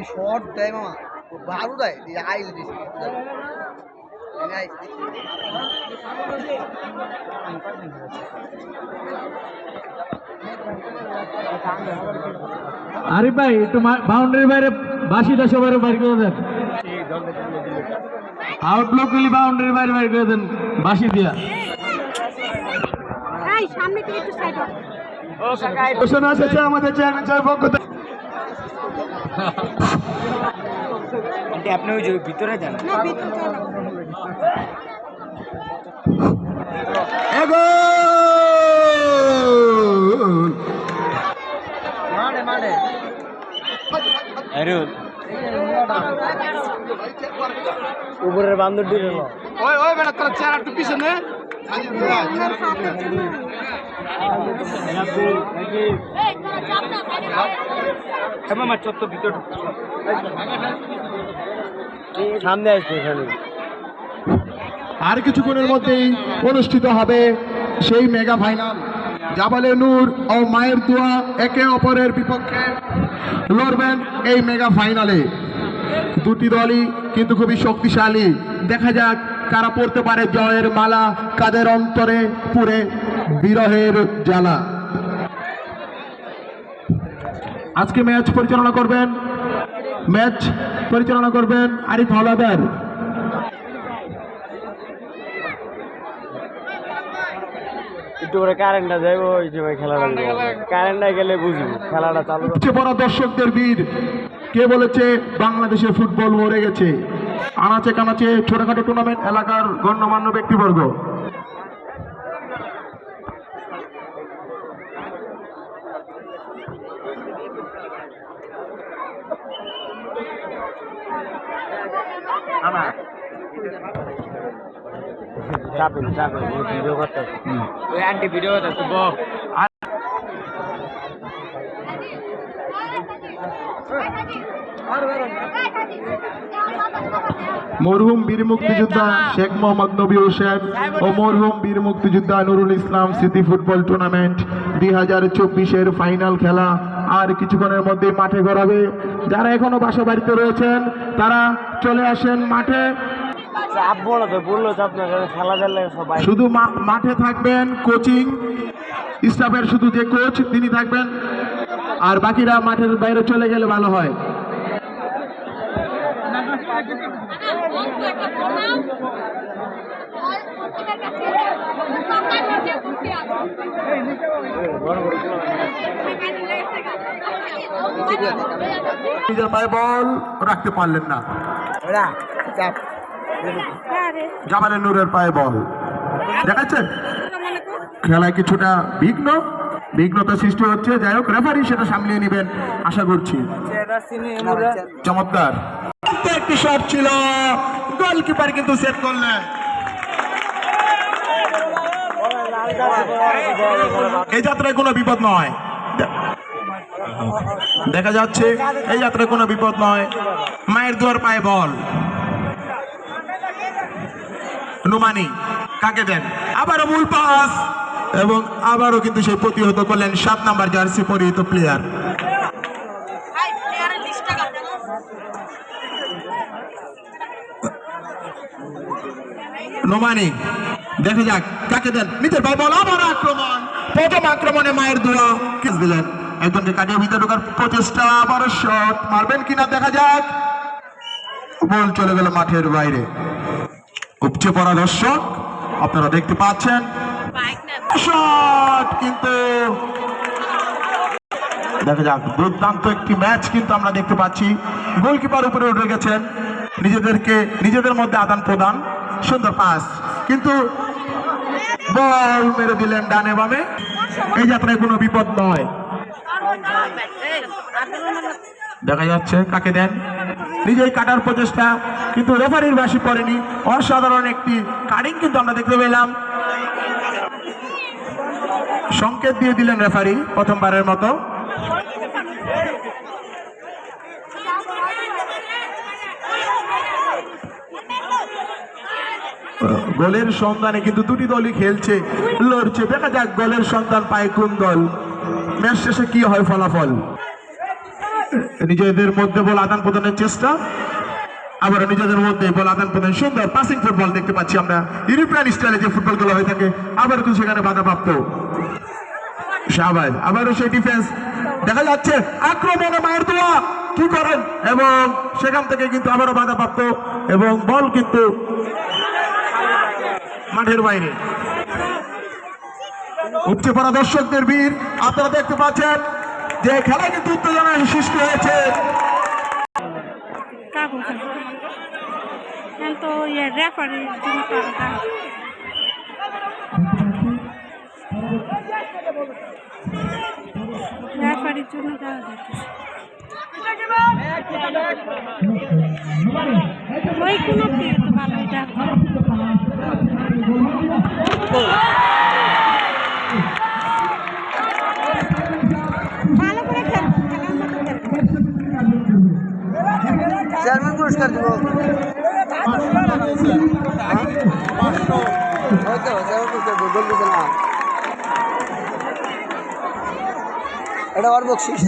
Shot देय मामा बारू देय ये आइल दिस আরিফ ভাই একটু বাউন্ডারির বাইরে বাসিটা সবার বাইরে করে দেন, আউটলুক গুলি বাউন্ডারির বাইরে বাইরে করে দেন বাসি দিয়া। এই সামনে থেকে একটু সাইড হও। ঘোষণা এসেছে আমাদের চেয়ারম্যান সাহেব পক্ষ থেকে। আপনি ওই যে ভিতরে যান না ভিতরে চলো। मारे मारे अरे ऊपर बांधर दिल लो ओए ओए बेटा तेरा चेहरा टू पीछे ने আপনার হাতে চলো এই তোরা চাপ না সাইডে যাও কেমন মাছ তো ভিতর সামনে আসবে এখানে। আর কিছুক্ষণের মধ্যেই অনুষ্ঠিত হবে সেই মেগা ফাইনাল। জাবালে নূর ও মায়ের দোয়া একে অপরের বিপক্ষে লড়বেন এই মেগা ফাইনালে। দুটি দলই কিন্তু খুবই শক্তিশালী। দেখা যাক কারা পড়তে পারে জয়ের মালা, কাদের অন্তরে পুরে বিরহের জ্বালা। আজকে ম্যাচ পরিচালনা করবেন আরিফ হাওলাদার। একটু করে কারেন্টটা যাইবো ওই যে খেলাটা কারেন্টটা গেলে বুঝবো খেলাটা চালু। সবচেয়ে বড় দর্শকদের ভিড়। কে বলেছে বাংলাদেশে ফুটবল মরে গেছে? আনাচে কানাচে ছোটখাটো টুর্নামেন্ট, এলাকার গণ্যমান্য ব্যক্তিবর্গ। ভিডিও করতে ওই আন্টি ভিডিও করতে মরহুম বীর মুক্তিযোদ্ধা শেখ মোহাম্মদ নবী হোসেন ও মরহুম বীর মুক্তিযোদ্ধা নুরুল ইসলাম স্মৃতি ফুটবল টুর্নামেন্ট 2024-এর ফাইনাল খেলা আর কিছুক্ষণের মধ্যে মাঠে গড়াবে। যারা এখনো বাসা বাড়িতে রয়েছেন তারা চলে আসেন মাঠে। শুধু মাঠে থাকবেন কোচিং স্টাফের, শুধু যে কোচ তিনি থাকবেন, আর বাকিরা মাঠের বাইরে চলে গেলে ভালো হয়। নিজের পায়ে বল রাখতে পারলেন না, জামালের নূরের পায়ে বল দেখাচ্ছেন। খেলায় কিছুটা বিঘ্নতা সৃষ্টি হচ্ছে, যাই হোক রেফারি সেটা সামলিয়ে নেবেন আশা করছি। চমৎকার একটি শট ছিল, গোলকিপার কিন্তু সেভ করলেন। এই যাত্রায় কোনো বিপদ নয়, দেখা যাচ্ছে এই যাত্রায় কোনো বিপদ নয়। মায়ের দুয়ার পায়ে বল, নুমানি কাকে দেন, আবারও মূল পাস এবং আবারও কিন্তু সেই প্রতিহত করলেন 7 নাম্বার জার্সি পরিহিত প্লেয়ার। নোমানি দেখা যাক কাকে দেন, নিজের ভাই বল, আবার আক্রমণ, প্রথম আক্রমণে মায়ের দোয়া কিস দিলেন, একজনকে কাটিয়ে ভিতরে ঢোকার প্রচেষ্টা, আবার শট মারবেন কিনা দেখা যাক, বল চলে গেল মাঠের বাইরে। উপচে পড়া দর্শক আপনারা দেখতে পাচ্ছেন, শট কিন্তু দেখা যাক দুর্দান্ত একটি ম্যাচ কিন্তু আমরা দেখতে পাচ্ছি। গোলকিপার উপরে উঠে গেছেন, নিজেদের মধ্যে আদান প্রদান, সুন্দর পাস, কিন্তু বল মেরে দিলেন ডানে বামে। এই যাত্রায় কোনো বিপদ নয়। দেখা যাচ্ছে কাকে দেন, নিজেই কাটার প্রচেষ্টা, কিন্তু রেফারির বাসি পড়েনি। অসাধারণ একটি কাটিং কিন্তু আমরা দেখতে পেলাম। সংকেত দিয়ে দিলেন রেফারি প্রথমবারের মতো। গোলের সন্ধানে কিন্তু দুটি দলই খেলছে, লড়ছে। দেখা যাক গোলের সন্ধান পায় কোন দল, ম্যাচ শেষে কি হয় ফলাফল। নিজেদের মধ্যে বল আদান প্রদানের চেষ্টা, আবার নিজেদের মধ্যে বল আদান প্রদান। সুন্দর পাসিং ফুটবল দেখতে পাচ্ছি আমরা, ইউরোপিয়ান স্টাইলে যে ফুটবল গুলো হয়ে থাকে। আবার কিন্তু সেখানে বাধাপ্রাপ্ত শাহবাজ, আবারও সেই ডিফেন্স। দেখা যাচ্ছে আক্রমণে মায়ের দোয়া কি করেন, এবং সেখান থেকে কিন্তু আবারও বাধাপ্রাপ্ত, এবং বল কিন্তু মাঠের বাইরে। উপচে পড়া দর্শকদের ভিড় আপনারা দেখতে পাচ্ছেন যে খেলায় কিন্তু উত্তেজনা সৃষ্টি হয়েছে। তো রেফারির জন্য রেফারির জন্য দেওয়া যাচ্ছে ওই কোনো প্লেয়ার তো ভালো এটা ভালো করে চেয়ারম্যান পুরস্কার দিব। এটা ওর বকশিস।